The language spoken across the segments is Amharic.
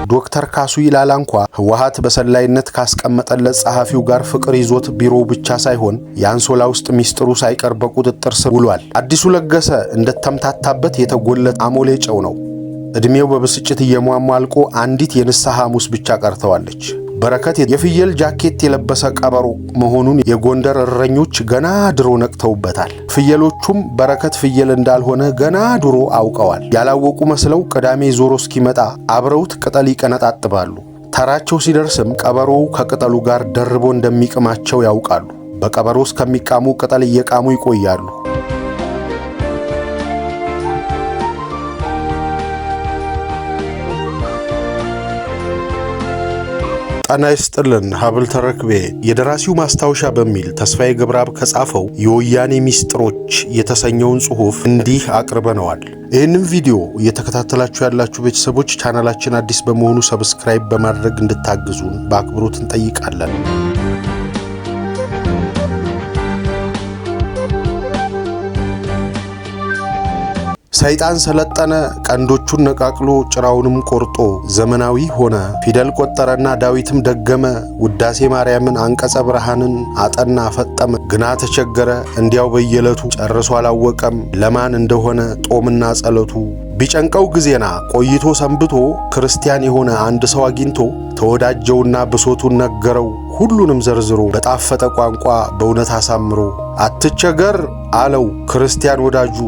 ዶክተር ካሱ ይላል እንኳ ህወሓት በሰላይነት ካስቀመጠለት ጸሐፊው ጋር ፍቅር ይዞት ቢሮ ብቻ ሳይሆን የአንሶላ ውስጥ ሚስጥሩ ሳይቀር በቁጥጥር ስር ውሏል። አዲሱ ለገሰ እንደተምታታበት የተጎለጠ አሞሌ ጨው ነው። እድሜው በብስጭት እየሟሟ አልቆ አንዲት የንስሐ ሐሙስ ብቻ ቀርተዋለች። በረከት የፍየል ጃኬት የለበሰ ቀበሮ መሆኑን የጎንደር እረኞች ገና ድሮ ነቅተውበታል። ፍየሎቹም በረከት ፍየል እንዳልሆነ ገና ድሮ አውቀዋል። ያላወቁ መስለው ቅዳሜ ዞሮ እስኪመጣ አብረውት ቅጠል ይቀነጣጥባሉ። ተራቸው ሲደርስም ቀበሮው ከቅጠሉ ጋር ደርቦ እንደሚቅማቸው ያውቃሉ። በቀበሮ እስከሚቃሙ ቅጠል እየቃሙ ይቆያሉ። ጣና ይስጥልን ሀብል ተረክቤ የደራሲው ማስታወሻ በሚል ተስፋዬ ገብረአብ ከጻፈው የወያኔ ሚስጥሮች የተሰኘውን ጽሑፍ እንዲህ አቅርበነዋል። ይህንን ቪዲዮ እየተከታተላችሁ ያላችሁ ቤተሰቦች ቻናላችን አዲስ በመሆኑ ሰብስክራይብ በማድረግ እንድታግዙን በአክብሮት እንጠይቃለን። ሰይጣን ሰለጠነ ቀንዶቹን ነቃቅሎ ጭራውንም ቆርጦ ዘመናዊ ሆነ። ፊደል ቆጠረና ዳዊትም ደገመ። ውዳሴ ማርያምን አንቀጸ ብርሃንን አጠና ፈጠመ። ግና ተቸገረ እንዲያው በየለቱ ጨርሶ አላወቀም ለማን እንደሆነ ጦምና ጸለቱ። ቢጨንቀው ጊዜና ቆይቶ ሰንብቶ ክርስቲያን የሆነ አንድ ሰው አግኝቶ ተወዳጀውና ብሶቱን ነገረው። ሁሉንም ዘርዝሮ በጣፈጠ ቋንቋ በእውነት አሳምሮ አትቸገር አለው ክርስቲያን ወዳጁ።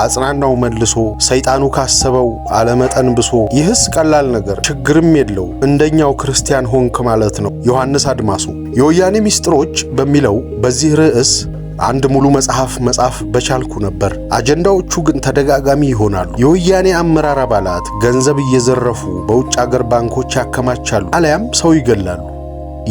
አጽናናው መልሶ ሰይጣኑ ካሰበው አለመጠን ብሶ። ይህስ ቀላል ነገር ችግርም የለው እንደኛው ክርስቲያን ሆንክ ማለት ነው። ዮሐንስ አድማሱ። የወያኔ ሚስጥሮች በሚለው በዚህ ርዕስ አንድ ሙሉ መጽሐፍ በቻልኩ ነበር። አጀንዳዎቹ ግን ተደጋጋሚ ይሆናሉ። የወያኔ አመራር አባላት ገንዘብ እየዘረፉ በውጭ አገር ባንኮች ያከማቻሉ አለያም ሰው ይገላሉ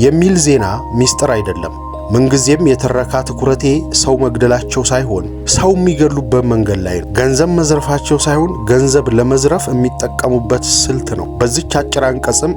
የሚል ዜና ሚስጥር አይደለም። ምንጊዜም የተረካ ትኩረቴ ሰው መግደላቸው ሳይሆን ሰው የሚገሉበት መንገድ ላይ ነው። ገንዘብ መዝረፋቸው ሳይሆን ገንዘብ ለመዝረፍ የሚጠቀሙበት ስልት ነው። በዚች አጭር አንቀጽም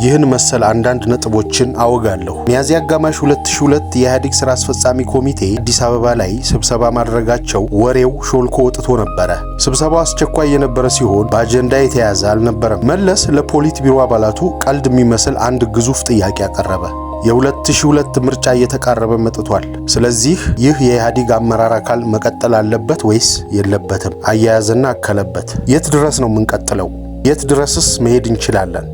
ይህን መሰል አንዳንድ ነጥቦችን አወጋለሁ። ሚያዝያ አጋማሽ 2002 የኢህአዴግ ስራ አስፈጻሚ ኮሚቴ አዲስ አበባ ላይ ስብሰባ ማድረጋቸው ወሬው ሾልኮ ወጥቶ ነበረ። ስብሰባው አስቸኳይ የነበረ ሲሆን በአጀንዳ የተያዘ አልነበረም። መለስ ለፖሊት ቢሮ አባላቱ ቀልድ የሚመስል አንድ ግዙፍ ጥያቄ አቀረበ። የ2002 ምርጫ እየተቃረበ መጥቷል። ስለዚህ ይህ የኢህአዴግ አመራር አካል መቀጠል አለበት ወይስ የለበትም? አያያዝና አከለበት። የት ድረስ ነው የምንቀጥለው? የት ድረስስ መሄድ እንችላለን?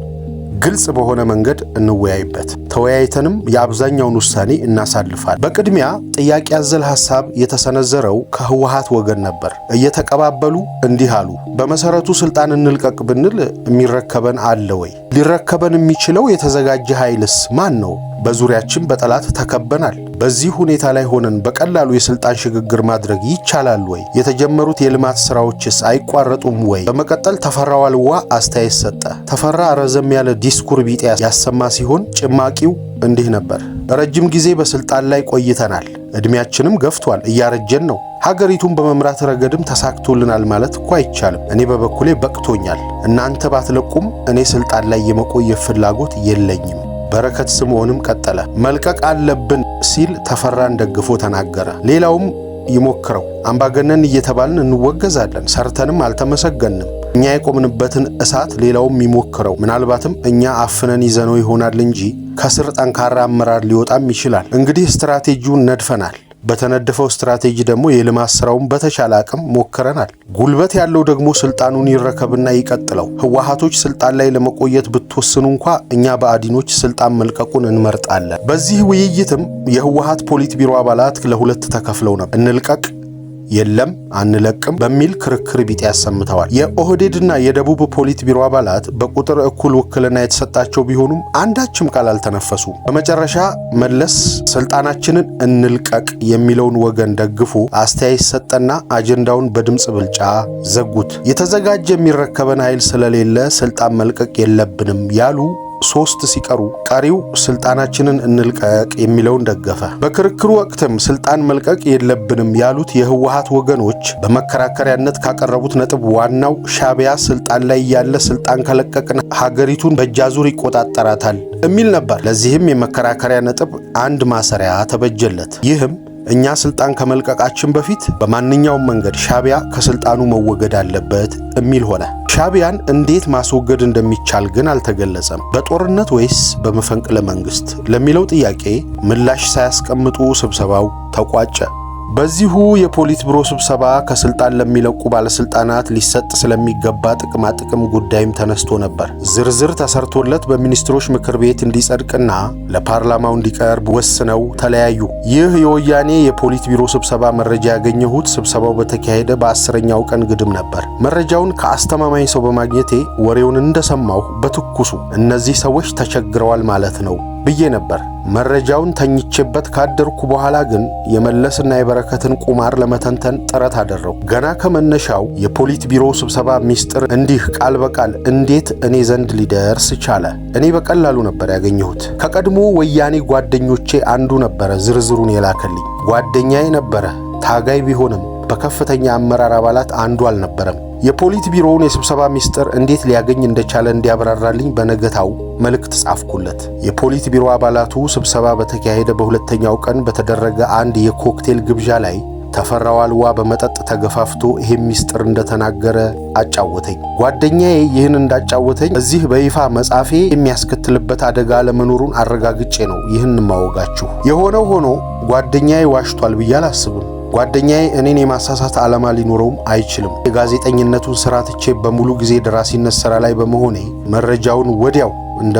ግልጽ በሆነ መንገድ እንወያይበት። ተወያይተንም የአብዛኛውን ውሳኔ እናሳልፋል። በቅድሚያ ጥያቄ ያዘል ሐሳብ የተሰነዘረው ከህወሓት ወገን ነበር። እየተቀባበሉ እንዲህ አሉ። በመሰረቱ ስልጣን እንልቀቅ ብንል የሚረከበን አለ ወይ? ሊረከበን የሚችለው የተዘጋጀ ኃይልስ ማን ነው? በዙሪያችን በጠላት ተከበናል። በዚህ ሁኔታ ላይ ሆነን በቀላሉ የስልጣን ሽግግር ማድረግ ይቻላል ወይ? የተጀመሩት የልማት ስራዎችስ አይቋረጡም ወይ? በመቀጠል ተፈራ ዋልዋ አስተያየት ሰጠ። ተፈራ ረዘም ያለ ዲስኩር ቢጤ ያሰማ ሲሆን ጭማቂው እንዲህ ነበር። ረጅም ጊዜ በስልጣን ላይ ቆይተናል። እድሜያችንም ገፍቷል። እያረጀን ነው። ሀገሪቱን በመምራት ረገድም ተሳክቶልናል ማለት እኮ አይቻልም። እኔ በበኩሌ በቅቶኛል። እናንተ ባትለቁም እኔ ስልጣን ላይ የመቆየት ፍላጎት የለኝም። በረከት ስምዖንም ቀጠለ። መልቀቅ አለብን ሲል ተፈራን ደግፎ ተናገረ። ሌላውም ይሞክረው። አምባገነን እየተባልን እንወገዛለን፣ ሰርተንም አልተመሰገንም። እኛ የቆምንበትን እሳት ሌላውም ይሞክረው። ምናልባትም እኛ አፍነን ይዘነው ይሆናል እንጂ ከስር ጠንካራ አመራር ሊወጣም ይችላል። እንግዲህ ስትራቴጂውን ነድፈናል። በተነደፈው ስትራቴጂ ደግሞ የልማት ስራውን በተቻለ አቅም ሞክረናል። ጉልበት ያለው ደግሞ ስልጣኑን ይረከብና ይቀጥለው። ህወሓቶች ስልጣን ላይ ለመቆየት ብትወስኑ እንኳ እኛ በአዲኖች ስልጣን መልቀቁን እንመርጣለን። በዚህ ውይይትም የህወሓት ፖሊት ቢሮ አባላት ለሁለት ተከፍለው ነበር። እንልቀቅ፣ የለም አንለቅም በሚል ክርክር ቢጤ ያሰምተዋል። የኦህዴድና የደቡብ ፖሊት ቢሮ አባላት በቁጥር እኩል ውክልና የተሰጣቸው ቢሆኑም አንዳችም ቃል አልተነፈሱ። በመጨረሻ መለስ ስልጣናችንን እንልቀቅ የሚለውን ወገን ደግፎ አስተያየት ሰጠና አጀንዳውን በድምጽ ብልጫ ዘጉት። የተዘጋጀ የሚረከበን ኃይል ስለሌለ ስልጣን መልቀቅ የለብንም ያሉ ሶስት ሲቀሩ ቀሪው ስልጣናችንን እንልቀቅ የሚለውን ደገፈ። በክርክሩ ወቅትም ስልጣን መልቀቅ የለብንም ያሉት የህወሓት ወገኖች በመከራከሪያነት ካቀረቡት ነጥብ ዋናው ሻዕቢያ ስልጣን ላይ ያለ ስልጣን ከለቀቅን ሀገሪቱን በእጃዙር ይቆጣጠራታል የሚል ነበር። ለዚህም የመከራከሪያ ነጥብ አንድ ማሰሪያ ተበጀለት። ይህም እኛ ስልጣን ከመልቀቃችን በፊት በማንኛውም መንገድ ሻዕቢያ ከስልጣኑ መወገድ አለበት የሚል ሆነ። ሻዕቢያን እንዴት ማስወገድ እንደሚቻል ግን አልተገለጸም። በጦርነት ወይስ በመፈንቅለ መንግስት ለሚለው ጥያቄ ምላሽ ሳያስቀምጡ ስብሰባው ተቋጨ። በዚሁ የፖሊት ቢሮ ስብሰባ ከስልጣን ለሚለቁ ባለስልጣናት ሊሰጥ ስለሚገባ ጥቅም ጉዳይም ተነስቶ ነበር። ዝርዝር ተሰርቶለት በሚኒስትሮች ምክር ቤት እንዲጸድቅና ለፓርላማው እንዲቀርብ ወስነው ተለያዩ። ይህ የወያኔ የፖሊት ቢሮ ስብሰባ መረጃ ያገኘሁት ስብሰባው በተካሄደ በ10ኛው ቀን ግድም ነበር። መረጃውን ከአስተማማኝ ሰው በማግኘቴ ወሬውን እንደሰማሁ በትኩሱ እነዚህ ሰዎች ተቸግረዋል ማለት ነው ብዬ ነበር። መረጃውን ተኝቼበት ካደርኩ በኋላ ግን የመለስና የበረከትን ቁማር ለመተንተን ጥረት አደረው። ገና ከመነሻው የፖሊት ቢሮ ስብሰባ ሚስጥር እንዲህ ቃል በቃል እንዴት እኔ ዘንድ ሊደርስ ቻለ? እኔ በቀላሉ ነበር ያገኘሁት። ከቀድሞ ወያኔ ጓደኞቼ አንዱ ነበረ ዝርዝሩን የላከልኝ። ጓደኛዬ ነበረ፣ ታጋይ ቢሆንም በከፍተኛ አመራር አባላት አንዱ አልነበረም። የፖሊት ቢሮውን የስብሰባ ሚስጥር እንዴት ሊያገኝ እንደቻለ እንዲያብራራልኝ በነገታው መልእክት ጻፍኩለት። የፖሊት ቢሮ አባላቱ ስብሰባ በተካሄደ በሁለተኛው ቀን በተደረገ አንድ የኮክቴል ግብዣ ላይ ተፈራ ዋልዋ በመጠጥ ተገፋፍቶ ይሄ ሚስጥር እንደተናገረ አጫወተኝ። ጓደኛዬ ይህን እንዳጫወተኝ እዚህ በይፋ መጻፌ የሚያስከትልበት አደጋ ለመኖሩን አረጋግጬ ነው ይህን ማወጋችሁ። የሆነው ሆኖ ጓደኛዬ ዋሽቷል ብዬ አላስብም። ጓደኛዬ እኔን የማሳሳት ዓላማ ሊኖረውም አይችልም። የጋዜጠኝነቱን ሥራ ትቼ በሙሉ ጊዜ ደራሲነት ሥራ ላይ በመሆኔ መረጃውን ወዲያው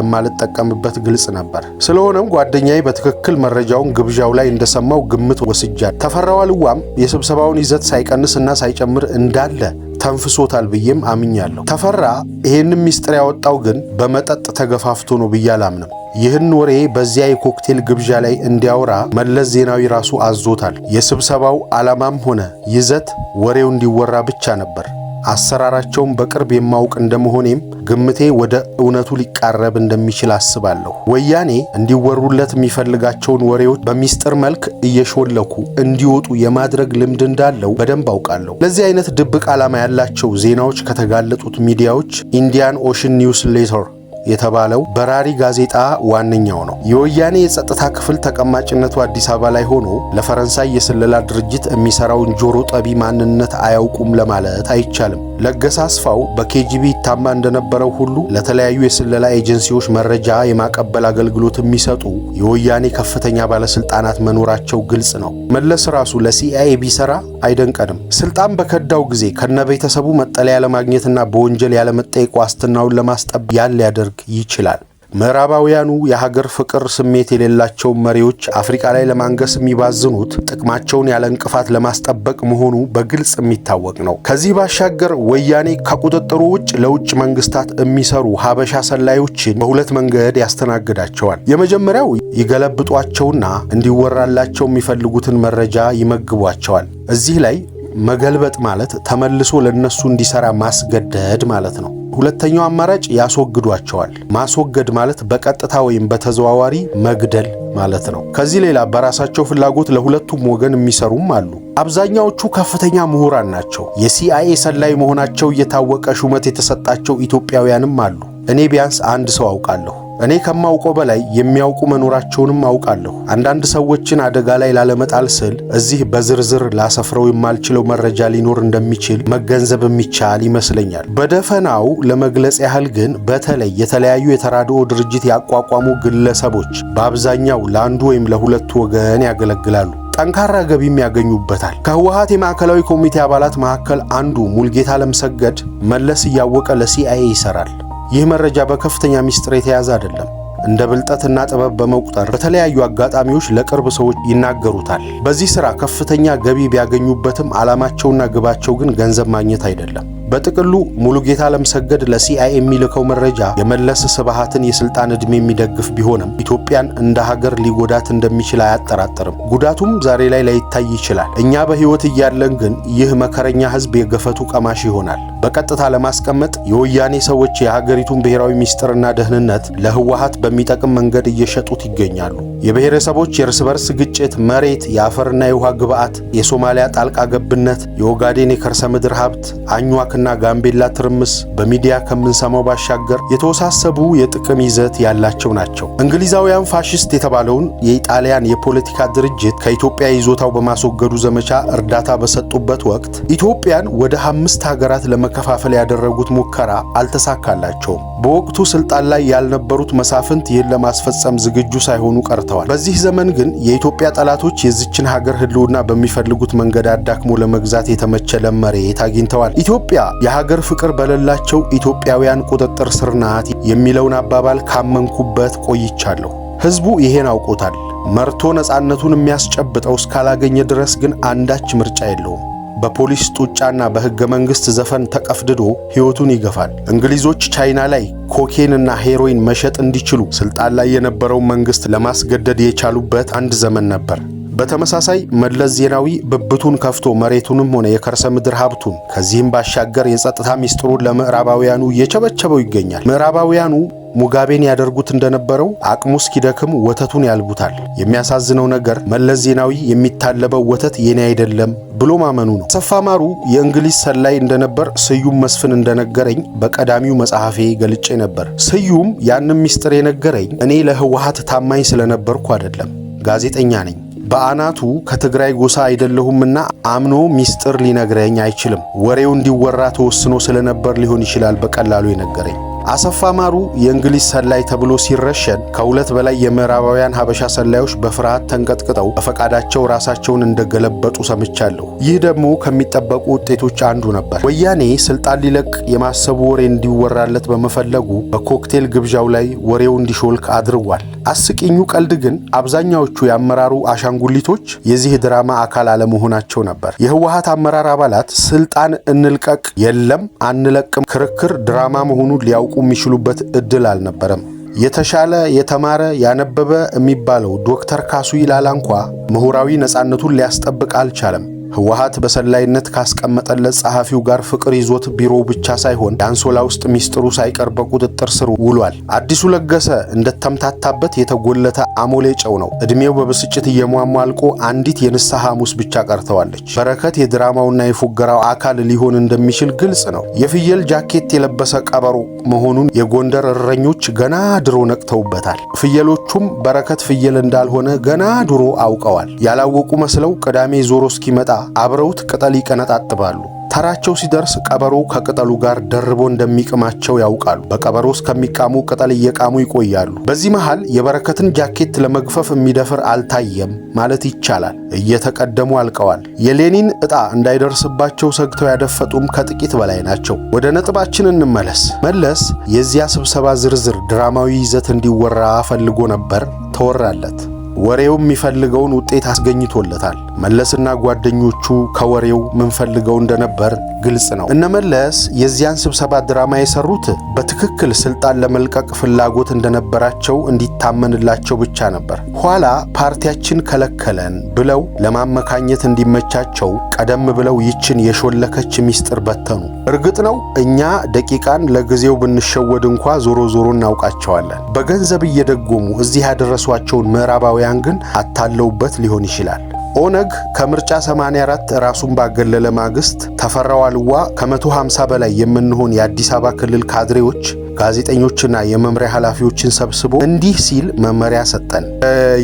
እንደማልጠቀምበት ግልጽ ነበር። ስለሆነም ጓደኛዬ በትክክል መረጃውን ግብዣው ላይ እንደሰማው ግምት ወስጃል። ተፈራ ዋልዋም የስብሰባውን ይዘት ሳይቀንስና ሳይጨምር እንዳለ ተንፍሶታል ብዬም አምኛለሁ። ተፈራ ይሄንን ሚስጥር ያወጣው ግን በመጠጥ ተገፋፍቶ ነው ብዬ አላምንም። ይህን ወሬ በዚያ የኮክቴል ግብዣ ላይ እንዲያወራ መለስ ዜናዊ ራሱ አዞታል። የስብሰባው ዓላማም ሆነ ይዘት ወሬው እንዲወራ ብቻ ነበር። አሰራራቸውን በቅርብ የማውቅ እንደመሆኔም ግምቴ ወደ እውነቱ ሊቃረብ እንደሚችል አስባለሁ። ወያኔ እንዲወሩለት የሚፈልጋቸውን ወሬዎች በሚስጥር መልክ እየሾለኩ እንዲወጡ የማድረግ ልምድ እንዳለው በደንብ አውቃለሁ። ለዚህ አይነት ድብቅ ዓላማ ያላቸው ዜናዎች ከተጋለጡት ሚዲያዎች ኢንዲያን ኦሽን ኒውስ ሌተር የተባለው በራሪ ጋዜጣ ዋነኛው ነው። የወያኔ የጸጥታ ክፍል ተቀማጭነቱ አዲስ አበባ ላይ ሆኖ ለፈረንሳይ የስለላ ድርጅት የሚሰራውን ጆሮ ጠቢ ማንነት አያውቁም ለማለት አይቻልም። ለገሰ አስፋው በኬጂቢ ይታማ እንደነበረው ሁሉ ለተለያዩ የስለላ ኤጀንሲዎች መረጃ የማቀበል አገልግሎት የሚሰጡ የወያኔ ከፍተኛ ባለስልጣናት መኖራቸው ግልጽ ነው። መለስ ራሱ ለሲአይኤ ቢሰራ አይደንቀንም። ስልጣን በከዳው ጊዜ ከነቤተሰቡ መጠለያ ለማግኘትና በወንጀል ያለመጠየቅ ዋስትናውን ለማስጠበቅ ሊያደርግ ይችላል። ምዕራባውያኑ የሀገር ፍቅር ስሜት የሌላቸው መሪዎች አፍሪካ ላይ ለማንገስ የሚባዝኑት ጥቅማቸውን ያለ እንቅፋት ለማስጠበቅ መሆኑ በግልጽ የሚታወቅ ነው። ከዚህ ባሻገር ወያኔ ከቁጥጥሩ ውጭ ለውጭ መንግስታት የሚሰሩ ሀበሻ ሰላዮችን በሁለት መንገድ ያስተናግዳቸዋል። የመጀመሪያው ይገለብጧቸውና እንዲወራላቸው የሚፈልጉትን መረጃ ይመግቧቸዋል። እዚህ ላይ መገልበጥ ማለት ተመልሶ ለነሱ እንዲሰራ ማስገደድ ማለት ነው። ሁለተኛው አማራጭ ያስወግዷቸዋል። ማስወገድ ማለት በቀጥታ ወይም በተዘዋዋሪ መግደል ማለት ነው። ከዚህ ሌላ በራሳቸው ፍላጎት ለሁለቱም ወገን የሚሰሩም አሉ። አብዛኛዎቹ ከፍተኛ ምሁራን ናቸው። የሲአይኤ ሰላይ መሆናቸው እየታወቀ ሹመት የተሰጣቸው ኢትዮጵያውያንም አሉ። እኔ ቢያንስ አንድ ሰው አውቃለሁ። እኔ ከማውቀው በላይ የሚያውቁ መኖራቸውንም አውቃለሁ። አንዳንድ ሰዎችን አደጋ ላይ ላለመጣል ስል እዚህ በዝርዝር ላሰፍረው የማልችለው መረጃ ሊኖር እንደሚችል መገንዘብ የሚቻል ይመስለኛል። በደፈናው ለመግለጽ ያህል ግን በተለይ የተለያዩ የተራድኦ ድርጅት ያቋቋሙ ግለሰቦች በአብዛኛው ለአንዱ ወይም ለሁለቱ ወገን ያገለግላሉ። ጠንካራ ገቢም ያገኙበታል። ከህወሓት የማዕከላዊ ኮሚቴ አባላት መካከል አንዱ ሙልጌታ ለምሰገድ መለስ እያወቀ ለሲአይኤ ይሰራል። ይህ መረጃ በከፍተኛ ሚስጥር የተያዘ አይደለም። እንደ ብልጠትና ጥበብ በመቁጠር በተለያዩ አጋጣሚዎች ለቅርብ ሰዎች ይናገሩታል። በዚህ ሥራ ከፍተኛ ገቢ ቢያገኙበትም ዓላማቸውና ግባቸው ግን ገንዘብ ማግኘት አይደለም። በጥቅሉ ሙሉጌታ ለምሰገድ ለሲአይኤ የሚልከው መረጃ የመለስ ስብሃትን የስልጣን ዕድሜ የሚደግፍ ቢሆንም ኢትዮጵያን እንደ ሀገር ሊጎዳት እንደሚችል አያጠራጥርም። ጉዳቱም ዛሬ ላይ ላይታይ ይችላል። እኛ በሕይወት እያለን ግን ይህ መከረኛ ሕዝብ የገፈቱ ቀማሽ ይሆናል። በቀጥታ ለማስቀመጥ የወያኔ ሰዎች የሀገሪቱን ብሔራዊ ሚስጥርና ደህንነት ለህወሓት በሚጠቅም መንገድ እየሸጡት ይገኛሉ። የብሔረሰቦች የእርስ በርስ ግጭት፣ መሬት፣ የአፈርና የውሃ ግብዓት፣ የሶማሊያ ጣልቃ ገብነት፣ የኦጋዴን የከርሰ ምድር ሀብት፣ አኝዋክና ጋምቤላ ትርምስ በሚዲያ ከምንሰማው ባሻገር የተወሳሰቡ የጥቅም ይዘት ያላቸው ናቸው። እንግሊዛውያን ፋሽስት የተባለውን የኢጣሊያን የፖለቲካ ድርጅት ከኢትዮጵያ ይዞታው በማስወገዱ ዘመቻ እርዳታ በሰጡበት ወቅት ኢትዮጵያን ወደ 5 ሀገራት ለመከፋፈል ያደረጉት ሙከራ አልተሳካላቸውም። በወቅቱ ስልጣን ላይ ያልነበሩት መሳፍንት ይህን ለማስፈጸም ዝግጁ ሳይሆኑ ቀርተዋል። በዚህ ዘመን ግን የኢትዮጵያ ጠላቶች የዚችን ሀገር ህልውና በሚፈልጉት መንገድ አዳክሞ ለመግዛት የተመቸ ለም መሬት አግኝተዋል። ኢትዮጵያ የሀገር ፍቅር በሌላቸው ኢትዮጵያውያን ቁጥጥር ስር ናት የሚለውን አባባል ካመንኩበት ቆይቻለሁ። ህዝቡ ይሄን አውቆታል። መርቶ ነፃነቱን የሚያስጨብጠው እስካላገኘ ድረስ ግን አንዳች ምርጫ የለውም። በፖሊስ ጡጫና በህገ መንግስት ዘፈን ተቀፍድዶ ህይወቱን ይገፋል። እንግሊዞች ቻይና ላይ ኮኬንና ሄሮይን መሸጥ እንዲችሉ ስልጣን ላይ የነበረው መንግስት ለማስገደድ የቻሉበት አንድ ዘመን ነበር። በተመሳሳይ መለስ ዜናዊ ብብቱን ከፍቶ መሬቱንም ሆነ የከርሰ ምድር ሀብቱን ከዚህም ባሻገር የጸጥታ ሚስጥሩን ለምዕራባውያኑ እየቸበቸበው ይገኛል። ምዕራባውያኑ ሙጋቤን ያደርጉት እንደነበረው አቅሙ እስኪደክም ወተቱን ያልቡታል። የሚያሳዝነው ነገር መለስ ዜናዊ የሚታለበው ወተት የኔ አይደለም ብሎ ማመኑ ነው። አሰፋ ማሩ የእንግሊዝ ሰላይ እንደነበር ስዩም መስፍን እንደነገረኝ በቀዳሚው መጽሐፌ ገልጬ ነበር። ስዩም ያንም ሚስጥር የነገረኝ እኔ ለህወሓት ታማኝ ስለነበርኩ አይደለም፣ ጋዜጠኛ ነኝ። በአናቱ ከትግራይ ጎሳ አይደለሁምና አምኖ ሚስጥር ሊነግረኝ አይችልም። ወሬው እንዲወራ ተወስኖ ስለነበር ሊሆን ይችላል በቀላሉ የነገረኝ። አሰፋ ማሩ የእንግሊዝ ሰላይ ተብሎ ሲረሸን ከ2 በላይ የምዕራባውያን ሀበሻ ሰላዮች በፍርሃት ተንቀጥቅጠው በፈቃዳቸው ራሳቸውን እንደገለበጡ ሰምቻለሁ። ይህ ደግሞ ከሚጠበቁ ውጤቶች አንዱ ነበር። ወያኔ ስልጣን ሊለቅ የማሰቡ ወሬ እንዲወራለት በመፈለጉ በኮክቴል ግብዣው ላይ ወሬው እንዲሾልክ አድርጓል። አስቂኙ ቀልድ ግን አብዛኛዎቹ የአመራሩ አሻንጉሊቶች የዚህ ድራማ አካል አለመሆናቸው ነበር። የህወሓት አመራር አባላት ስልጣን እንልቀቅ፣ የለም አንለቅም ክርክር ድራማ መሆኑን ሊያውቁ የሚችሉበት እድል አልነበረም። የተሻለ የተማረ ያነበበ የሚባለው ዶክተር ካሱ ይላላ እንኳ ምሁራዊ ነፃነቱን ሊያስጠብቅ አልቻለም። ህወሓት በሰላይነት ካስቀመጠለት ጸሐፊው ጋር ፍቅር ይዞት ቢሮው ብቻ ሳይሆን የአንሶላ ውስጥ ሚስጥሩ ሳይቀር በቁጥጥር ስር ውሏል። አዲሱ ለገሰ እንደተምታታበት የተጎለተ አሞሌ ጨው ነው። እድሜው በብስጭት እየሟሟ አልቆ አንዲት የንስሐ ሐሙስ ብቻ ቀርተዋለች። በረከት የድራማውና የፉገራው አካል ሊሆን እንደሚችል ግልጽ ነው። የፍየል ጃኬት የለበሰ ቀበሮ መሆኑን የጎንደር እረኞች ገና ድሮ ነቅተውበታል። ፍየሎቹም በረከት ፍየል እንዳልሆነ ገና ድሮ አውቀዋል። ያላወቁ መስለው ቅዳሜ ዞሮ እስኪመጣ አብረውት ቅጠል ይቀነጣጥባሉ። ተራቸው ሲደርስ ቀበሮ ከቅጠሉ ጋር ደርቦ እንደሚቅማቸው ያውቃሉ። በቀበሮ እስከሚቃሙ ቅጠል እየቃሙ ይቆያሉ። በዚህ መሃል የበረከትን ጃኬት ለመግፈፍ የሚደፍር አልታየም ማለት ይቻላል። እየተቀደሙ አልቀዋል። የሌኒን ዕጣ እንዳይደርስባቸው ሰግተው ያደፈጡም ከጥቂት በላይ ናቸው። ወደ ነጥባችን እንመለስ። መለስ የዚያ ስብሰባ ዝርዝር ድራማዊ ይዘት እንዲወራ ፈልጎ ነበር፣ ተወራለት። ወሬው የሚፈልገውን ውጤት አስገኝቶለታል። መለስና ጓደኞቹ ከወሬው ምን ፈልገው እንደነበር ግልጽ ነው። እነ መለስ የዚያን ስብሰባ ድራማ የሰሩት በትክክል ስልጣን ለመልቀቅ ፍላጎት እንደነበራቸው እንዲታመንላቸው ብቻ ነበር። ኋላ ፓርቲያችን ከለከለን ብለው ለማመካኘት እንዲመቻቸው ቀደም ብለው ይችን የሾለከች ሚስጥር በተኑ። እርግጥ ነው እኛ ደቂቃን ለጊዜው ብንሸወድ እንኳ ዞሮ ዞሮ እናውቃቸዋለን። በገንዘብ እየደጎሙ እዚህ ያደረሷቸውን ምዕራባውያን ግን አታለውበት ሊሆን ይችላል። ኦነግ ከምርጫ 84 ራሱን ባገለለ ማግስት ተፈራ ዋልዋ ከ150 በላይ የምንሆን የአዲስ አበባ ክልል ካድሬዎች፣ ጋዜጠኞችና የመምሪያ ኃላፊዎችን ሰብስቦ እንዲህ ሲል መመሪያ ሰጠን።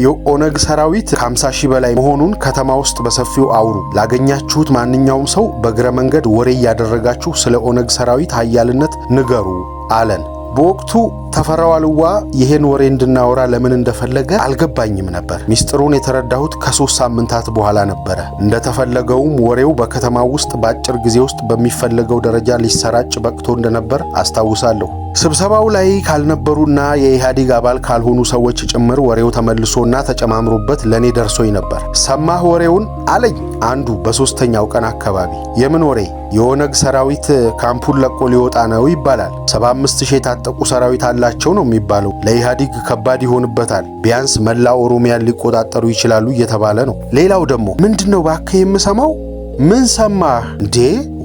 የኦነግ ሰራዊት ከ50 ሺህ በላይ መሆኑን ከተማ ውስጥ በሰፊው አውሩ። ላገኛችሁት ማንኛውም ሰው በእግረ መንገድ ወሬ እያደረጋችሁ ስለ ኦነግ ሰራዊት ኃያልነት ንገሩ አለን። በወቅቱ ተፈራ ዋልዋ ይሄን ወሬ እንድናወራ ለምን እንደፈለገ አልገባኝም ነበር። ሚስጥሩን የተረዳሁት ከ3 ሳምንታት በኋላ ነበረ። እንደተፈለገውም ወሬው በከተማው ውስጥ በአጭር ጊዜ ውስጥ በሚፈለገው ደረጃ ሊሰራጭ በቅቶ እንደነበር አስታውሳለሁ። ስብሰባው ላይ ካልነበሩና የኢህአዴግ አባል ካልሆኑ ሰዎች ጭምር ወሬው ተመልሶና ተጨማምሮበት ለኔ ደርሶኝ ነበር። ሰማህ ወሬውን አለኝ አንዱ በ3ኛው ቀን አካባቢ። የምን ወሬ? የኦነግ ሰራዊት ካምፑን ለቆ ሊወጣ ነው ይባላል። 75000 የታጠቁ ሰራዊት አላቸው ነው የሚባለው። ለኢህአዴግ ከባድ ይሆንበታል። ቢያንስ መላው ኦሮሚያን ሊቆጣጠሩ ይችላሉ እየተባለ ነው። ሌላው ደግሞ ምንድነው ባከ የምሰማው? ምን ሰማህ እንዴ?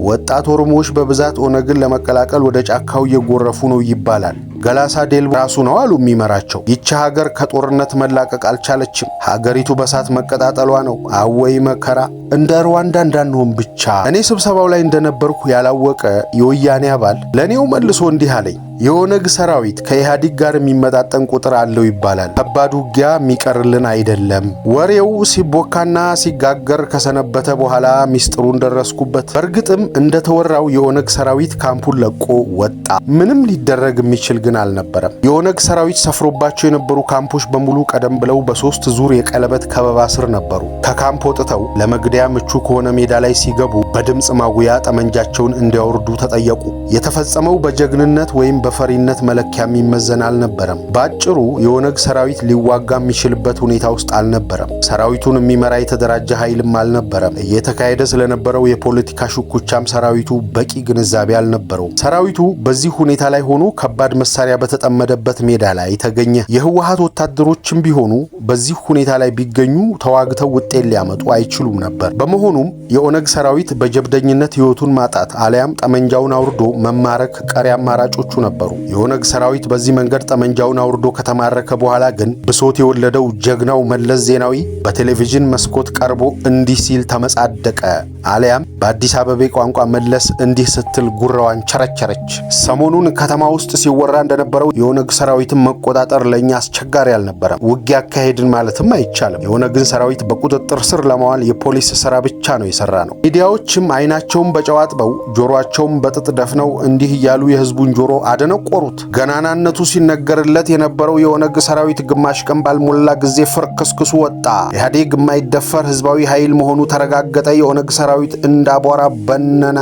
ወጣት ኦሮሞዎች በብዛት ኦነግን ለመቀላቀል ወደ ጫካው እየጎረፉ ነው ይባላል። ገላሳ ዴልቦ ራሱ ነው አሉ የሚመራቸው። ይቺ ሀገር ከጦርነት መላቀቅ አልቻለችም። ሀገሪቱ በሳት መቀጣጠሏ ነው። አወይ መከራ! እንደ ሩዋንዳ እንዳንሆን ብቻ። እኔ ስብሰባው ላይ እንደነበርኩ ያላወቀ የወያኔ አባል ለኔው መልሶ እንዲህ አለኝ። የኦነግ ሰራዊት ከኢህአዴግ ጋር የሚመጣጠን ቁጥር አለው ይባላል። ከባድ ውጊያ የሚቀርልን አይደለም። ወሬው ሲቦካና ሲጋገር ከሰነበተ በኋላ ሚስጥሩን ደረስኩበት። በእርግጥም እንደተወራው የኦነግ ሰራዊት ካምፑን ለቆ ወጣ። ምንም ሊደረግ የሚችል ግን አልነበረም። የኦነግ ሰራዊት ሰፍሮባቸው የነበሩ ካምፖች በሙሉ ቀደም ብለው በሶስት ዙር የቀለበት ከበባ ስር ነበሩ። ከካምፕ ወጥተው ለመግደያ ምቹ ከሆነ ሜዳ ላይ ሲገቡ በድምፅ ማጉያ ጠመንጃቸውን እንዲያወርዱ ተጠየቁ። የተፈጸመው በጀግንነት ወይም በፈሪነት መለኪያ የሚመዘን አልነበረም። ባጭሩ የኦነግ ሰራዊት ሊዋጋ የሚችልበት ሁኔታ ውስጥ አልነበረም። ሰራዊቱን የሚመራ የተደራጀ ኃይልም አልነበረም። እየተካሄደ ስለነበረው የፖለቲካ ሽኩቻም ሰራዊቱ በቂ ግንዛቤ አልነበረው። ሰራዊቱ በዚህ ሁኔታ ላይ ሆኖ ከባድ መሳሪያ በተጠመደበት ሜዳ ላይ ተገኘ። የህወሓት ወታደሮችም ቢሆኑ በዚህ ሁኔታ ላይ ቢገኙ ተዋግተው ውጤት ሊያመጡ አይችሉም ነበር። በመሆኑም የኦነግ ሰራዊት በጀብደኝነት ህይወቱን ማጣት አለያም ጠመንጃውን አውርዶ መማረክ ቀሪ አማራጮቹ ነበሩ። የኦነግ ሰራዊት በዚህ መንገድ ጠመንጃውን አውርዶ ከተማረከ በኋላ ግን ብሶት የወለደው ጀግናው መለስ ዜናዊ በቴሌቪዥን መስኮት ቀርቦ እንዲህ ሲል ተመጻደቀ። አለያም በአዲስ አበባ ቋንቋ መለስ እንዲህ ስትል ጉራዋን ቸረቸረች። ሰሞኑን ከተማ ውስጥ ሲወራ እንደነበረው የኦነግ ሰራዊትን መቆጣጠር ለኛ አስቸጋሪ አልነበረም። ውጊያ አካሄድን ማለትም አይቻልም። የኦነግን ሰራዊት በቁጥጥር ስር ለማዋል የፖሊስ ስራ ብቻ ነው የሰራ ነው። ሚዲያዎችም አይናቸውን በጨው አጥበው ጆሮአቸውን በጥጥ ደፍነው እንዲህ እያሉ የህዝቡን ጆሮ አደነቆሩት። ገናናነቱ ሲነገርለት የነበረው የኦነግ ሰራዊት ግማሽ ቀን ባልሞላ ጊዜ ፍርክስክሱ ወጣ። ኢህአዴግ የማይደፈር ህዝባዊ ኃይል መሆኑ ተረጋገጠ። የኦነግ ሰራዊት እንዳቧራ በነነ።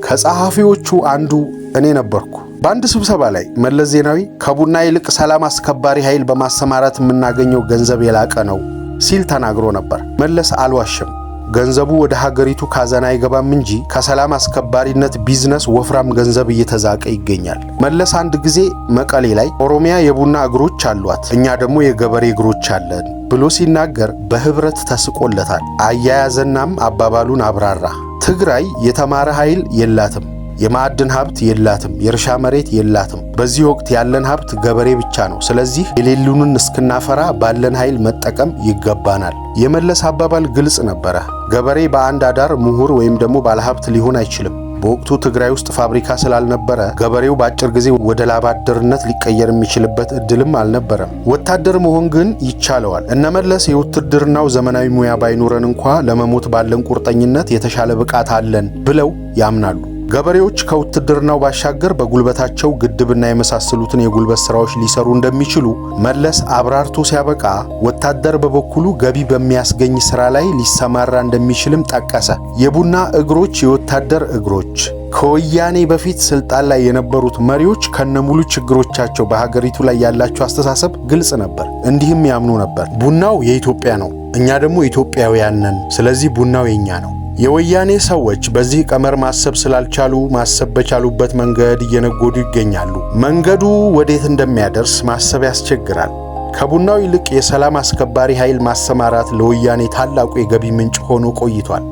ከጸሐፊዎቹ አንዱ እኔ ነበርኩ። በአንድ ስብሰባ ላይ መለስ ዜናዊ ከቡና ይልቅ ሰላም አስከባሪ ኃይል በማሰማራት የምናገኘው ገንዘብ የላቀ ነው ሲል ተናግሮ ነበር። መለስ አልዋሽም። ገንዘቡ ወደ ሀገሪቱ ካዘና አይገባም እንጂ ከሰላም አስከባሪነት ቢዝነስ ወፍራም ገንዘብ እየተዛቀ ይገኛል። መለስ አንድ ጊዜ መቀሌ ላይ ኦሮሚያ የቡና እግሮች አሏት፣ እኛ ደግሞ የገበሬ እግሮች አለን ብሎ ሲናገር በህብረት ተስቆለታል። አያያዘናም አባባሉን አብራራ። ትግራይ የተማረ ኃይል የላትም፣ የማዕድን ሀብት የላትም፣ የእርሻ መሬት የላትም። በዚህ ወቅት ያለን ሀብት ገበሬ ብቻ ነው። ስለዚህ የሌሉንን እስክናፈራ ባለን ኃይል መጠቀም ይገባናል። የመለስ አባባል ግልጽ ነበረ። ገበሬ በአንድ አዳር ምሁር ወይም ደግሞ ባለሀብት ሊሆን አይችልም። በወቅቱ ትግራይ ውስጥ ፋብሪካ ስላልነበረ ገበሬው በአጭር ጊዜ ወደ ላባደርነት ሊቀየር የሚችልበት እድልም አልነበረም። ወታደር መሆን ግን ይቻለዋል። እነመለስ የውትድርናው ዘመናዊ ሙያ ባይኖረን እንኳ ለመሞት ባለን ቁርጠኝነት የተሻለ ብቃት አለን ብለው ያምናሉ። ገበሬዎች ከውትድርናው ባሻገር በጉልበታቸው ግድብና የመሳሰሉትን የጉልበት ስራዎች ሊሰሩ እንደሚችሉ መለስ አብራርቶ ሲያበቃ፣ ወታደር በበኩሉ ገቢ በሚያስገኝ ስራ ላይ ሊሰማራ እንደሚችልም ጠቀሰ። የቡና እግሮች የወታደር እግሮች። ከወያኔ በፊት ስልጣን ላይ የነበሩት መሪዎች ከነሙሉ ችግሮቻቸው በሀገሪቱ ላይ ያላቸው አስተሳሰብ ግልጽ ነበር። እንዲህም ያምኑ ነበር። ቡናው የኢትዮጵያ ነው፣ እኛ ደግሞ ኢትዮጵያውያን ነን፣ ስለዚህ ቡናው የኛ ነው። የወያኔ ሰዎች በዚህ ቀመር ማሰብ ስላልቻሉ ማሰብ በቻሉበት መንገድ እየነጎዱ ይገኛሉ። መንገዱ ወዴት እንደሚያደርስ ማሰብ ያስቸግራል። ከቡናው ይልቅ የሰላም አስከባሪ ኃይል ማሰማራት ለወያኔ ታላቁ የገቢ ምንጭ ሆኖ ቆይቷል።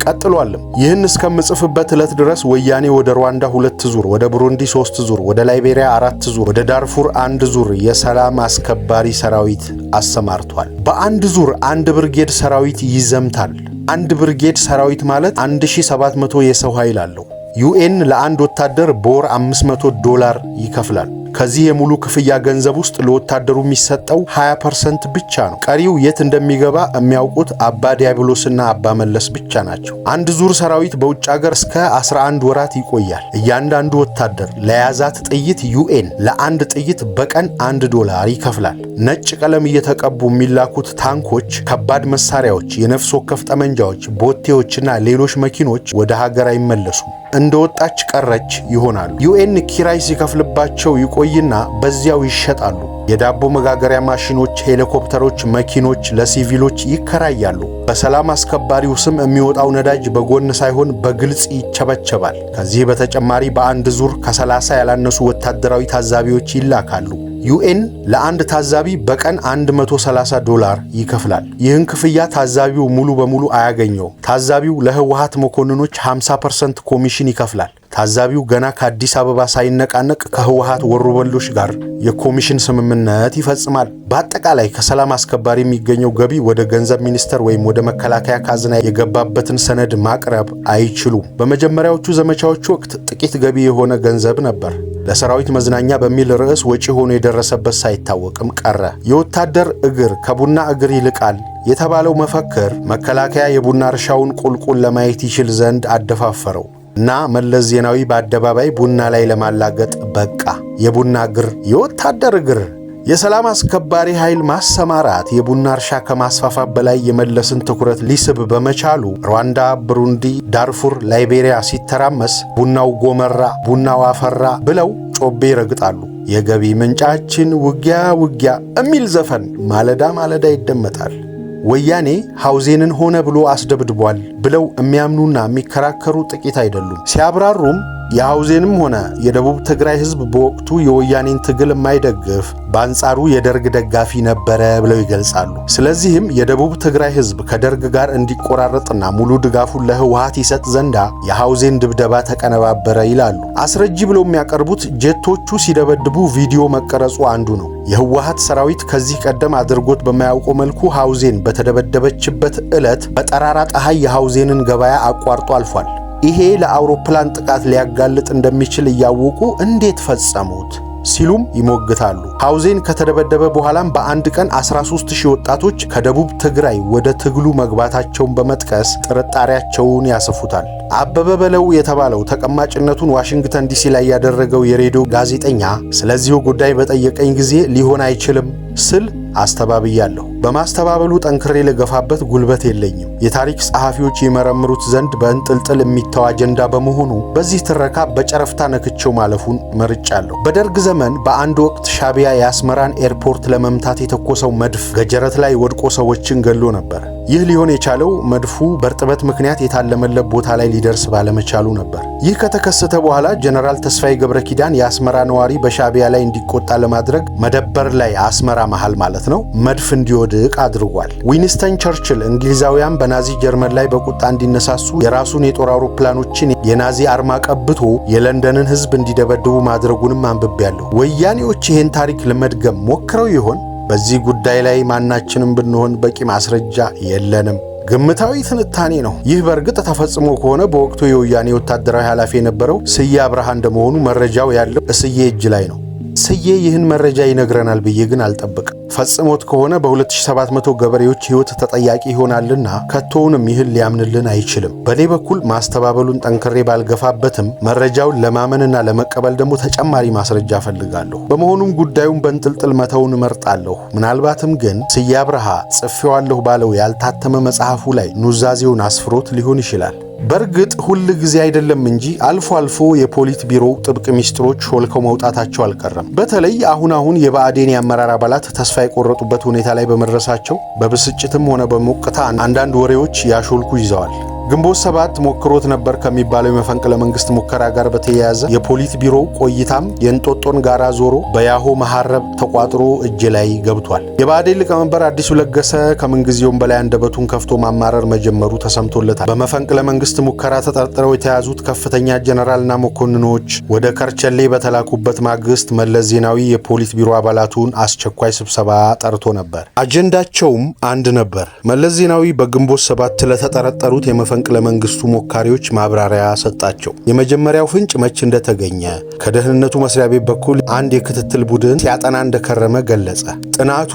ቀጥሏልም። ይህን እስከምጽፍበት ዕለት ድረስ ወያኔ ወደ ሩዋንዳ 2 ዙር፣ ወደ ብሩንዲ 3 ዙር፣ ወደ ላይቤሪያ 4 ዙር፣ ወደ ዳርፉር 1 ዙር የሰላም አስከባሪ ሰራዊት አሰማርቷል። በአንድ ዙር 1 ብርጌድ ሰራዊት ይዘምታል። 1 ብርጌድ ሰራዊት ማለት 1700 የሰው ኃይል አለው። ዩኤን ለአንድ ወታደር በወር $500 ይከፍላል። ከዚህ የሙሉ ክፍያ ገንዘብ ውስጥ ለወታደሩ የሚሰጠው 20% ብቻ ነው። ቀሪው የት እንደሚገባ የሚያውቁት አባ ዲያብሎስና አባ መለስ ብቻ ናቸው። አንድ ዙር ሰራዊት በውጭ ሀገር እስከ 11 ወራት ይቆያል። እያንዳንዱ ወታደር ለያዛት ጥይት ዩኤን ለአንድ ጥይት በቀን $1 ይከፍላል። ነጭ ቀለም እየተቀቡ የሚላኩት ታንኮች፣ ከባድ መሳሪያዎች፣ የነፍስ ወከፍ ጠመንጃዎች፣ ቦቴዎችና ሌሎች መኪኖች ወደ ሀገር አይመለሱም። እንደወጣች ቀረች ይሆናሉ። ዩኤን ኪራይ ሲከፍልባቸው ይቆይና በዚያው ይሸጣሉ። የዳቦ መጋገሪያ ማሽኖች፣ ሄሊኮፕተሮች፣ መኪኖች ለሲቪሎች ይከራያሉ። በሰላም አስከባሪው ስም የሚወጣው ነዳጅ በጎን ሳይሆን በግልጽ ይቸበቸባል። ከዚህ በተጨማሪ በአንድ ዙር ከ30 ያላነሱ ወታደራዊ ታዛቢዎች ይላካሉ። ዩኤን ለአንድ ታዛቢ በቀን $130 ይከፍላል። ይህን ክፍያ ታዛቢው ሙሉ በሙሉ አያገኘው። ታዛቢው ለህወሓት መኮንኖች 50% ኮሚሽን ይከፍላል። ታዛቢው ገና ከአዲስ አበባ ሳይነቃነቅ ከህወሓት ወሮበሎች ጋር የኮሚሽን ስምምነት ይፈጽማል። በአጠቃላይ ከሰላም አስከባሪ የሚገኘው ገቢ ወደ ገንዘብ ሚኒስቴር ወይም ወደ መከላከያ ካዝና የገባበትን ሰነድ ማቅረብ አይችሉም። በመጀመሪያዎቹ ዘመቻዎች ወቅት ጥቂት ገቢ የሆነ ገንዘብ ነበር። ለሰራዊት መዝናኛ በሚል ርዕስ ወጪ ሆኖ የደረሰበት ሳይታወቅም ቀረ። የወታደር እግር ከቡና እግር ይልቃል የተባለው መፈክር መከላከያ የቡና እርሻውን ቁልቁል ለማየት ይችል ዘንድ አደፋፈረው እና መለስ ዜናዊ በአደባባይ ቡና ላይ ለማላገጥ በቃ። የቡና እግር፣ የወታደር እግር። የሰላም አስከባሪ ኃይል ማሰማራት የቡና እርሻ ከማስፋፋት በላይ የመለስን ትኩረት ሊስብ በመቻሉ ሩዋንዳ፣ ብሩንዲ፣ ዳርፉር፣ ላይቤሪያ ሲተራመስ ቡናው ጎመራ፣ ቡናው አፈራ ብለው ጮቤ ይረግጣሉ። የገቢ ምንጫችን ውጊያ ውጊያ የሚል ዘፈን ማለዳ ማለዳ ይደመጣል። ወያኔ ሐውዜንን ሆነ ብሎ አስደብድቧል ብለው የሚያምኑና የሚከራከሩ ጥቂት አይደሉም። ሲያብራሩም የሐውዜንም ሆነ የደቡብ ትግራይ ሕዝብ በወቅቱ የወያኔን ትግል የማይደግፍ በአንጻሩ የደርግ ደጋፊ ነበረ ብለው ይገልጻሉ። ስለዚህም የደቡብ ትግራይ ሕዝብ ከደርግ ጋር እንዲቆራረጥና ሙሉ ድጋፉን ለህወሓት ይሰጥ ዘንዳ የሐውዜን ድብደባ ተቀነባበረ ይላሉ። አስረጂ ብለው የሚያቀርቡት ጄቶቹ ሲደበድቡ ቪዲዮ መቀረጹ አንዱ ነው። የህወሓት ሰራዊት ከዚህ ቀደም አድርጎት በማያውቀው መልኩ ሐውዜን በተደበደበችበት ዕለት በጠራራ ፀሐይ የሐውዜንን ገበያ አቋርጦ አልፏል። ይሄ ለአውሮፕላን ጥቃት ሊያጋልጥ እንደሚችል እያወቁ እንዴት ፈጸሙት ሲሉም ይሞግታሉ። ሐውዜን ከተደበደበ በኋላም በአንድ ቀን 13000 ወጣቶች ከደቡብ ትግራይ ወደ ትግሉ መግባታቸውን በመጥቀስ ጥርጣሬያቸውን ያሰፉታል። አበበ በለው የተባለው ተቀማጭነቱን ዋሽንግተን ዲሲ ላይ ያደረገው የሬዲዮ ጋዜጠኛ ስለዚሁ ጉዳይ በጠየቀኝ ጊዜ ሊሆን አይችልም ስል አስተባብያለሁ። በማስተባበሉ ጠንክሬ ለገፋበት ጉልበት የለኝም። የታሪክ ጸሐፊዎች ይመረምሩት ዘንድ በእንጥልጥል የሚተው አጀንዳ በመሆኑ በዚህ ትረካ በጨረፍታ ነክቼው ማለፉን መርጫለሁ። በደርግ ዘመን በአንድ ወቅት ሻቢያ የአስመራን ኤርፖርት ለመምታት የተኮሰው መድፍ ገጀረት ላይ ወድቆ ሰዎችን ገሎ ነበር። ይህ ሊሆን የቻለው መድፉ በእርጥበት ምክንያት የታለመለት ቦታ ላይ ሊደርስ ባለመቻሉ ነበር። ይህ ከተከሰተ በኋላ ጀነራል ተስፋዬ ገብረ ኪዳን የአስመራ ነዋሪ በሻቢያ ላይ እንዲቆጣ ለማድረግ መደበር ላይ አስመራ መሃል ማለት ነው መድፍ እንዲወድቅ አድርጓል። ዊንስተን ቸርችል እንግሊዛውያን በናዚ ጀርመን ላይ በቁጣ እንዲነሳሱ የራሱን የጦር አውሮፕላኖችን የናዚ አርማ ቀብቶ የለንደንን ሕዝብ እንዲደበድቡ ማድረጉንም አንብቤያለሁ። ወያኔዎች ይህን ታሪክ ለመድገም ሞክረው ይሆን? በዚህ ጉዳይ ላይ ማናችንም ብንሆን በቂ ማስረጃ የለንም። ግምታዊ ትንታኔ ነው። ይህ በእርግጥ ተፈጽሞ ከሆነ በወቅቱ የወያኔ ወታደራዊ ኃላፊ የነበረው ስዬ አብርሃ እንደመሆኑ መረጃው ያለው ስዬ እጅ ላይ ነው። ስዬ ይህን መረጃ ይነግረናል ብዬ ግን አልጠብቅም። ፈጽሞት ከሆነ በ2700 ገበሬዎች ሕይወት ተጠያቂ ይሆናልና ከቶውንም ይህን ሊያምንልን አይችልም። በኔ በኩል ማስተባበሉን ጠንክሬ ባልገፋበትም መረጃውን ለማመንና ለመቀበል ደግሞ ተጨማሪ ማስረጃ ፈልጋለሁ። በመሆኑም ጉዳዩን በእንጥልጥል መተውን እመርጣለሁ። ምናልባትም ግን ስዬ አብርሃ ጽፌዋለሁ ባለው ያልታተመ መጽሐፉ ላይ ኑዛዜውን አስፍሮት ሊሆን ይችላል። በእርግጥ ሁል ጊዜ አይደለም እንጂ አልፎ አልፎ የፖሊት ቢሮው ጥብቅ ሚስጥሮች ሾልከው መውጣታቸው አልቀረም። በተለይ አሁን የብአዴን የአመራር አባላት ተስፋ የቆረጡበት ሁኔታ ላይ በመድረሳቸው በብስጭትም ሆነ በሞቅታ አንዳንድ ወሬዎች ያሾልኩ ይዘዋል። ግንቦት 7 ሞክሮት ነበር ከሚባለው የመፈንቅለ መንግስት ሙከራ ጋር በተያያዘ የፖሊት ቢሮው ቆይታም የእንጦጦን ጋራ ዞሮ በያሆ መሐረብ ተቋጥሮ እጅ ላይ ገብቷል። የብአዴን ሊቀመንበር አዲሱ ለገሰ ከምንጊዜውም በላይ አንደበቱን ከፍቶ ማማረር መጀመሩ ተሰምቶለታል። በመፈንቅለ መንግስት ሙከራ ተጠርጥረው የተያዙት ከፍተኛ ጀነራልና መኮንኖች ወደ ከርቸሌ በተላኩበት ማግስት መለስ ዜናዊ የፖሊት ቢሮ አባላቱን አስቸኳይ ስብሰባ ጠርቶ ነበር። አጀንዳቸውም አንድ ነበር። መለስ ዜናዊ በግንቦት 7 ለተጠረጠሩት የመፈንቅለ መንግስቱ ሞካሪዎች ማብራሪያ ሰጣቸው። የመጀመሪያው ፍንጭ መቼ እንደተገኘ ከደህንነቱ መስሪያ ቤት በኩል አንድ የክትትል ቡድን ሲያጠና እንደከረመ ገለጸ። ጥናቱ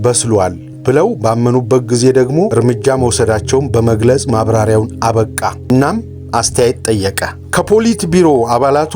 በስሏል ብለው ባመኑበት ጊዜ ደግሞ እርምጃ መውሰዳቸውን በመግለጽ ማብራሪያውን አበቃ። እናም አስተያየት ጠየቀ። ከፖሊት ቢሮ አባላቱ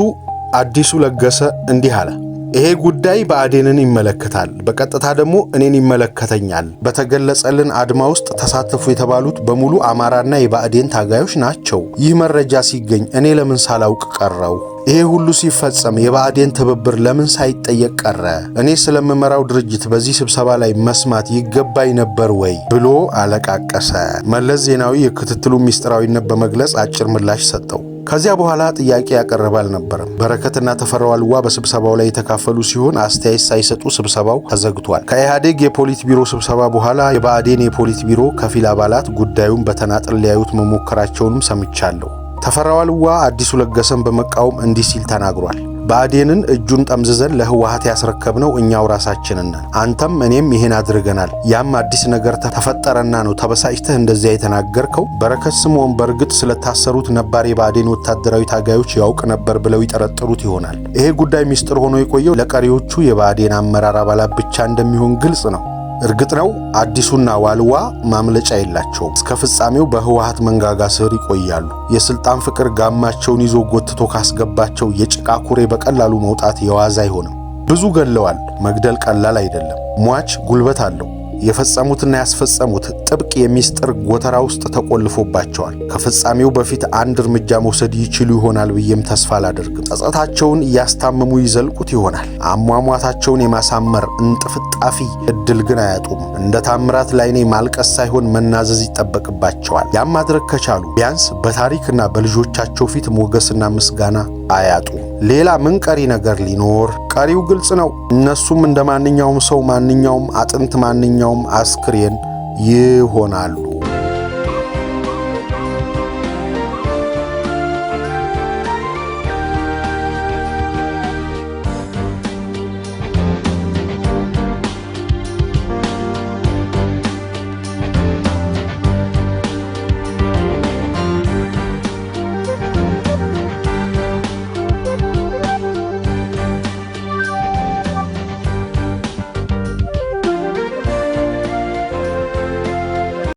አዲሱ ለገሰ እንዲህ አለ። ይሄ ጉዳይ ብአዴንን ይመለከታል፣ በቀጥታ ደግሞ እኔን ይመለከተኛል። በተገለጸልን አድማ ውስጥ ተሳተፉ የተባሉት በሙሉ አማራና የብአዴን ታጋዮች ናቸው። ይህ መረጃ ሲገኝ እኔ ለምን ሳላውቅ ቀረው? ይሄ ሁሉ ሲፈጸም የብአዴን ትብብር ለምን ሳይጠየቅ ቀረ? እኔ ስለምመራው ድርጅት በዚህ ስብሰባ ላይ መስማት ይገባኝ ነበር ወይ ብሎ አለቃቀሰ። መለስ ዜናዊ የክትትሉ ሚስጥራዊነት በመግለጽ አጭር ምላሽ ሰጠው። ከዚያ በኋላ ጥያቄ ያቀረበ አልነበረም። በረከትና ተፈራ ዋልዋ በስብሰባው ላይ የተካፈሉ ሲሆን አስተያየት ሳይሰጡ ስብሰባው ተዘግቷል። ከኢህአዴግ የፖሊት ቢሮ ስብሰባ በኋላ የብአዴን የፖሊት ቢሮ ከፊል አባላት ጉዳዩን በተናጠል ሊያዩት መሞከራቸውንም ሰምቻለሁ። ተፈራ ዋልዋ አዲሱ ለገሰን በመቃወም እንዲህ ሲል ተናግሯል። ብአዴንን እጁን ጠምዝዘን ለህወሓት ያስረከብነው እኛው ራሳችንን ነን። አንተም እኔም ይሄን አድርገናል። ያም አዲስ ነገር ተፈጠረና ነው ተበሳጭተህ እንደዚያ የተናገርከው። በረከት ስምዖን በእርግጥ ስለታሰሩት ነባር የብአዴን ወታደራዊ ታጋዮች ያውቅ ነበር ብለው ይጠረጥሩት ይሆናል። ይሄ ጉዳይ ሚስጥር ሆኖ የቆየው ለቀሪዎቹ የብአዴን አመራር አባላት ብቻ እንደሚሆን ግልጽ ነው። እርግጥ ነው አዲሱና ዋልዋ ማምለጫ የላቸውም። እስከ ፍጻሜው በህወሓት መንጋጋ ስር ይቆያሉ። የስልጣን ፍቅር ጋማቸውን ይዞ ጎትቶ ካስገባቸው የጭቃ ኩሬ በቀላሉ መውጣት የዋዛ አይሆንም። ብዙ ገለዋል። መግደል ቀላል አይደለም። ሟች ጉልበት አለው። የፈጸሙትና ያስፈጸሙት ጥብቅ የሚስጥር ጎተራ ውስጥ ተቆልፎባቸዋል። ከፍጻሜው በፊት አንድ እርምጃ መውሰድ ይችሉ ይሆናል ብዬም ተስፋ አላደርግም። ጸጸታቸውን እያስታመሙ ይዘልቁት ይሆናል። አሟሟታቸውን የማሳመር እንጥፍጣፊ እድል ግን አያጡም። እንደ ታምራት ላይኔ ማልቀስ ሳይሆን መናዘዝ ይጠበቅባቸዋል። ያም ማድረግ ከቻሉ ቢያንስ በታሪክና በልጆቻቸው ፊት ሞገስና ምስጋና አያጡም። ሌላ ምን ቀሪ ነገር ሊኖር? ቀሪው ግልጽ ነው። እነሱም እንደ ማንኛውም ሰው፣ ማንኛውም አጥንት፣ ማንኛውም አስክሬን ይሆናሉ።